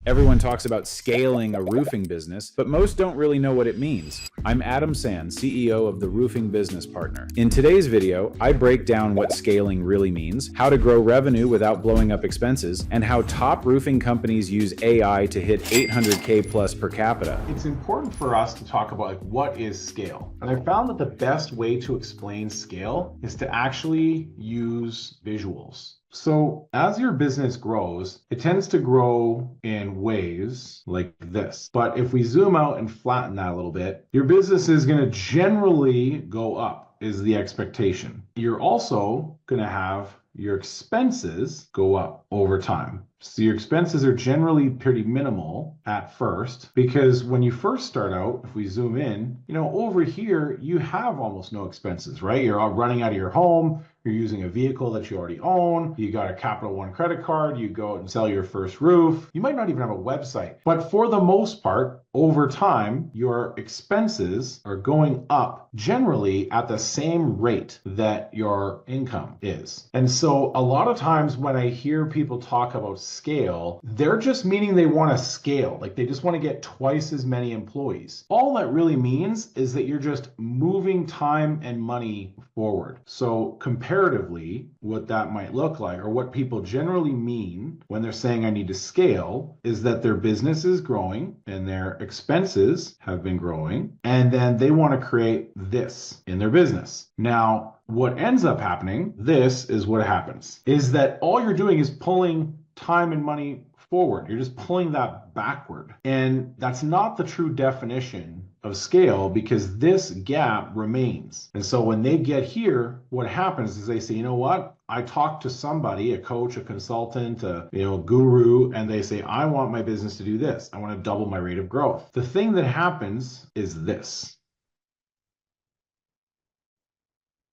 Everyone talks about scaling a roofing business, but most don't really know what it means. I'm Adam Sand, CEO of the Roofing Business Partner. In today's video, I break down what scaling really means, how to grow revenue without blowing up expenses, and how top roofing companies use AI to hit 800K plus per capita. It's important for us to talk about what is scale. And I found that the best way to explain scale is to actually use visuals. So as your business grows, it tends to grow in ways like this. But if we zoom out and flatten that a little bit, your business is going to generally go up, is the expectation. You're also going to have your expenses go up over time. So your expenses are generally pretty minimal at first, because when you first start out, if we zoom in, over here, you have almost no expenses, right? You're all running out of your home. You're using a vehicle that you already own. You got a Capital One credit card. You go out and sell your first roof. You might not even have a website. But for the most part, over time, your expenses are going up generally at the same rate that your income is. And so a lot of times when I hear people talk about scale, they're just meaning they want to scale. Like they just want to get twice as many employees. All that really means is that you're just moving time and money forward. So comparatively, what that might look like, or what people generally mean when they're saying I need to scale, is that their business is growing and their expenses have been growing, and then they want to create this in their business. Now, what ends up happening, this is what happens, is that all you're doing is pulling time and money forward. You're just pulling that backward. And that's not the true definition of scale, because this gap remains. And so when they get here, what happens is they say, you know what? I talked to somebody, a coach, a consultant, a guru, and they say, I want my business to do this. I want to double my rate of growth. The thing that happens is this,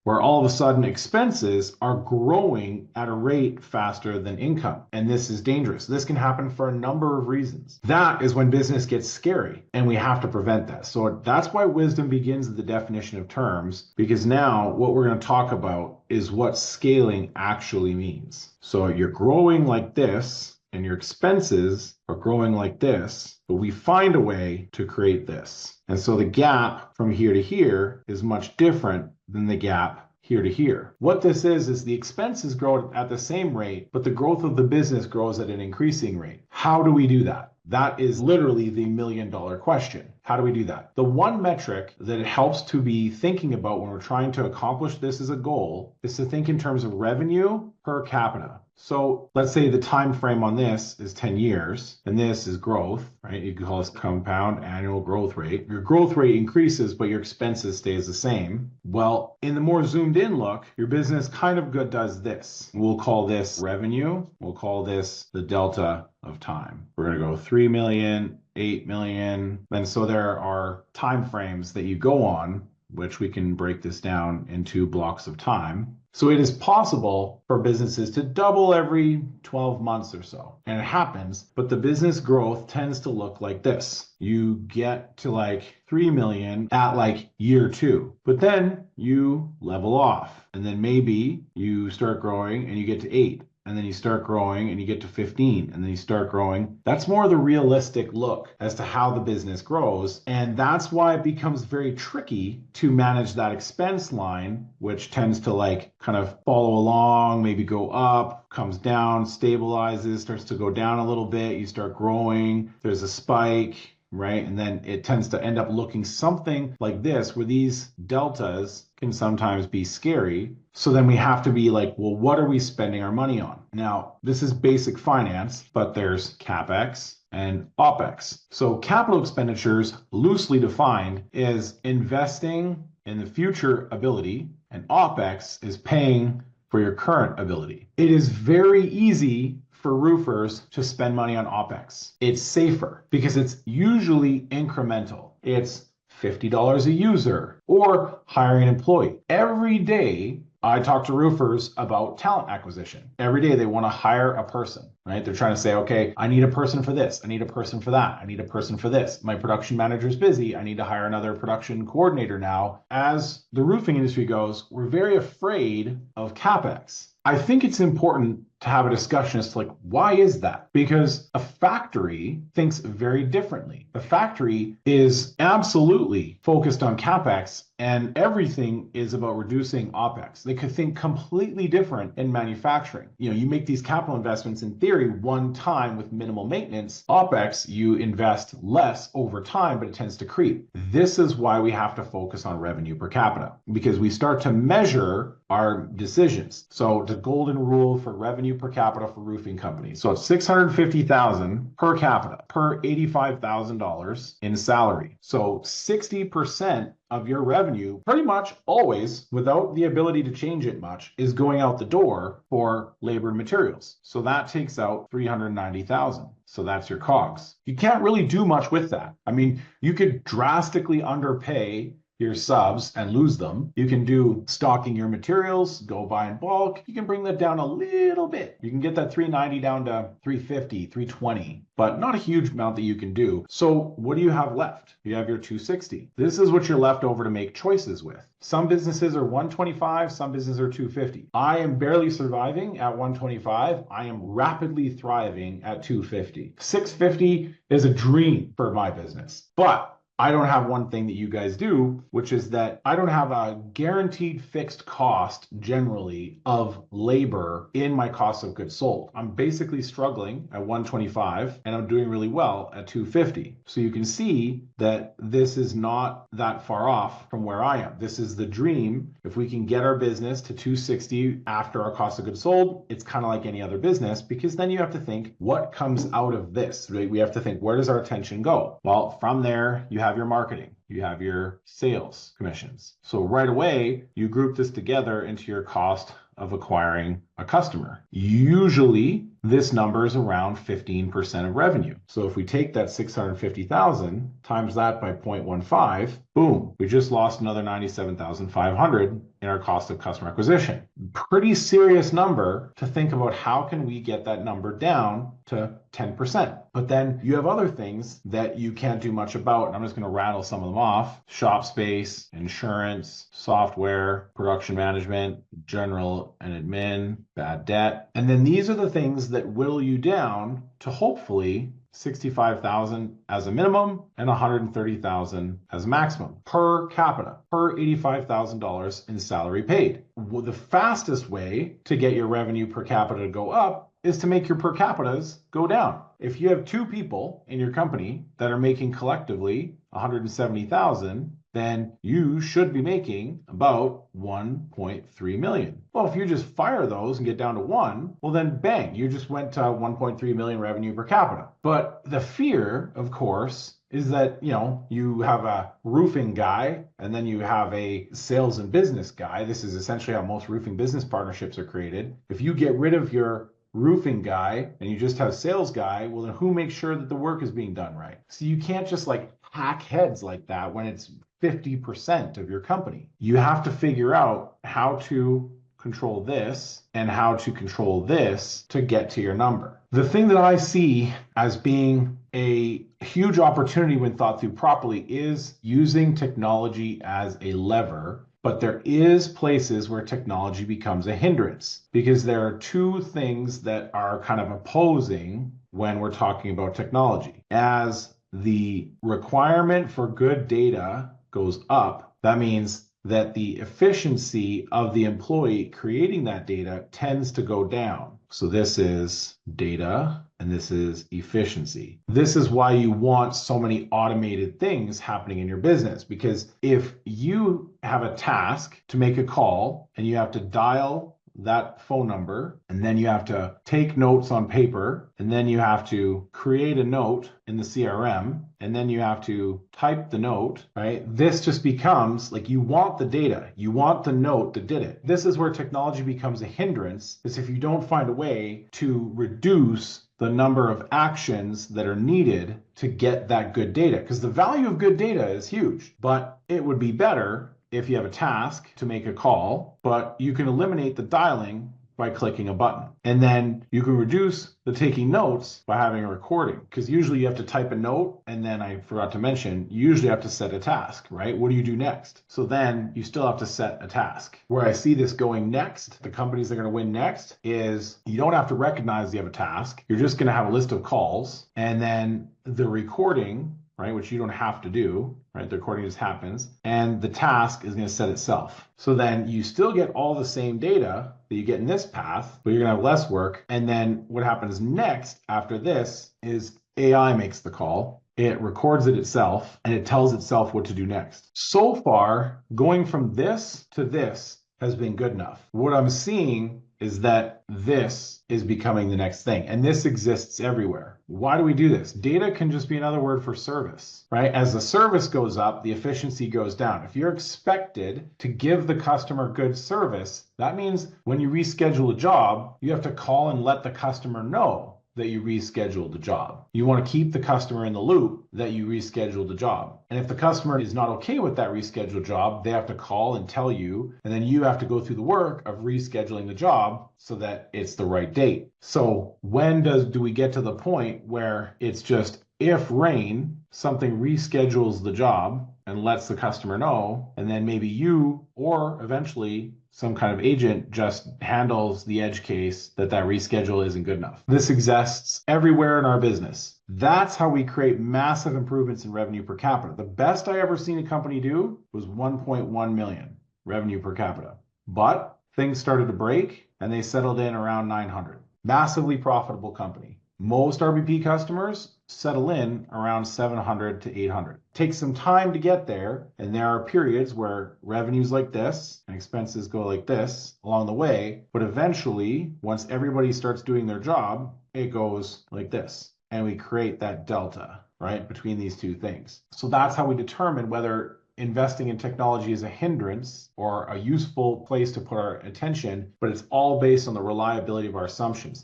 where all of a sudden expenses are growing at a rate faster than income. And this is dangerous. This can happen for a number of reasons. That is when business gets scary, and we have to prevent that. So that's why wisdom begins at the definition of terms, because now what we're going to talk about is what scaling actually means. So you're growing like this, and your expenses are growing like this, but we find a way to create this. And so the gap from here to here is much different than the gap here to here. What this is the expenses grow at the same rate, but the growth of the business grows at an increasing rate. How do we do that? That is literally the million-dollar question. How do we do that? The one metric that it helps to be thinking about when we're trying to accomplish this as a goal is to think in terms of revenue per capita. So let's say the time frame on this is 10 years, and this is growth, right? You can call this compound annual growth rate. Your growth rate increases, but your expenses stays the same. Well, in the more zoomed in look, your business kind of does this. We'll call this revenue. We'll call this the delta of time. We're going to go 3 million, 8 million. And so there are time frames that you go on, which we can break this down into blocks of time. So it is possible for businesses to double every 12 months or so. And it happens, but the business growth tends to look like this. You get to like 3 million at like year 2, but then you level off. And then maybe you start growing and you get to 8. And then you start growing and you get to 15, and then you start growing. That's more the realistic look as to how the business grows. And that's why it becomes very tricky to manage that expense line, which tends to kind of follow along, maybe go up, comes down, stabilizes, starts to go down a little bit. You start growing, there's a spike, right? And then it tends to end up looking something like this, where these deltas can sometimes be scary. So then we have to be like, well, what are we spending our money on? Now, this is basic finance, but there's CapEx and OpEx. So capital expenditures, loosely defined, is investing in the future ability, and OpEx is paying for your current ability. It is very easy for roofers to spend money on OpEx. It's safer because it's usually incremental. It's $50 a user or hiring an employee. Every day, I talk to roofers about talent acquisition. Every day they want to hire a person, right? They're trying to say, okay, I need a person for this. I need a person for that. I need a person for this. My production manager's busy. I need to hire another production coordinator now. As the roofing industry goes, we're very afraid of CapEx. I think it's important to have a discussion as to like, why is that? Because a factory thinks very differently. A factory is absolutely focused on CapEx, and everything is about reducing OpEx. They could think completely different in manufacturing. You make these capital investments in theory one time with minimal maintenance. OpEx, you invest less over time, but it tends to creep. This is why we have to focus on revenue per capita, because we start to measure our decisions. So the golden rule for revenue per capita for roofing companies. So it's $650,000 per capita per $85,000 in salary. So 60% of your revenue, pretty much always, without the ability to change it much, is going out the door for labor and materials. So that takes out $390,000. So that's your COGS. You can't really do much with that. I mean, you could drastically underpay your subs and lose them. You can do stocking your materials, go buy in bulk. You can bring that down a little bit. You can get that 390 down to 350, 320, but not a huge amount that you can do. So what do you have left? You have your 260. This is what you're left over to make choices with. Some businesses are 125, some businesses are 250. I am barely surviving at 125. I am rapidly thriving at 250. 650 is a dream for my business, but I don't have one thing that you guys do, which is that I don't have a guaranteed fixed cost generally of labor in my cost of goods sold. I'm basically struggling at 125 and I'm doing really well at 250. So you can see that this is not that far off from where I am. This is the dream. If we can get our business to 260 after our cost of goods sold, it's kind of like any other business, because then you have to think what comes out of this, right? We have to think, where does our attention go? Well, from there, you have your marketing, you have your sales commissions. So right away, you group this together into your cost of acquiring a customer. Usually, this number is around 15% of revenue. So if we take that 650,000 times that by 0.15, boom, we just lost another 97,500 in our cost of customer acquisition. Pretty serious number to think about how can we get that number down to 10%. But then you have other things that you can't do much about. And I'm just going to rattle some of them off. Shop space, insurance, software, production management, general and admin, bad debt. And then these are the things that whittle you down to hopefully 65,000 as a minimum and 130,000 as a maximum per capita, per $85,000 in salary paid. Well, the fastest way to get your revenue per capita to go up is to make your per capitas go down. If you have two people in your company that are making collectively 170,000, then you should be making about 1.3 million. Well, if you just fire those and get down to one, well then bang, you just went to 1.3 million revenue per capita. But the fear, of course, is that, you have a roofing guy and then you have a sales and business guy. This is essentially how most roofing business partnerships are created. If you get rid of your roofing guy and you just have sales guy, well then who makes sure that the work is being done right? So you can't just hack heads like that when it's 50% of your company. You have to figure out how to control this and how to control this to get to your number. The thing that I see as being a huge opportunity when thought through properly is using technology as a lever. But there is places where technology becomes a hindrance, because there are two things that are kind of opposing when we're talking about technology. As the requirement for good data goes up, that means that the efficiency of the employee creating that data tends to go down. So this is data and this is efficiency. This is why you want so many automated things happening in your business, because if you have a task to make a call and you have to dial that phone number, and then you have to take notes on paper, and then you have to create a note in the CRM, and then you have to type the note, right? This just becomes you want the data, you want the note that did it. This is where technology becomes a hindrance, is if you don't find a way to reduce the number of actions that are needed to get that good data. Because the value of good data is huge, but it would be better if you have a task to make a call, but you can eliminate the dialing by clicking a button. And then you can reduce the taking notes by having a recording, because usually you have to type a note, and then I forgot to mention, you usually have to set a task, right? What do you do next? So then you still have to set a task. Where I see this going next, the companies that are going to win next, is you don't have to recognize you have a task. You're just going to have a list of calls, and then the recording, right, which you don't have to do, right? The recording just happens, and the task is going to set itself. So then you still get all the same data that you get in this path, but you're going to have less work. And then what happens next after this is AI makes the call. It records it itself, and it tells itself what to do next. So far, going from this to this has been good enough. What I'm seeing is that this is becoming the next thing, and this exists everywhere. Why do we do this? Data can just be another word for service, right? As the service goes up, the efficiency goes down. If you're expected to give the customer good service, that means when you reschedule a job, you have to call and let the customer know that you rescheduled the job. You want to keep the customer in the loop that you rescheduled the job. And if the customer is not okay with that rescheduled job, they have to call and tell you, and then you have to go through the work of rescheduling the job so that it's the right date. So when do we get to the point where it's just if rain, something reschedules the job and lets the customer know, and then maybe you or eventually some kind of agent just handles the edge case that reschedule isn't good enough. This exists everywhere in our business. That's how we create massive improvements in revenue per capita. The best I ever seen a company do was 1.1 million revenue per capita. But things started to break and they settled in around 900. Massively profitable company. Most RBP customers settle in around 700 to 800. Takes some time to get there, and there are periods where revenues like this and expenses go like this along the way, but eventually, once everybody starts doing their job, it goes like this, and we create that delta, right, between these two things. So that's how we determine whether investing in technology is a hindrance or a useful place to put our attention, but it's all based on the reliability of our assumptions.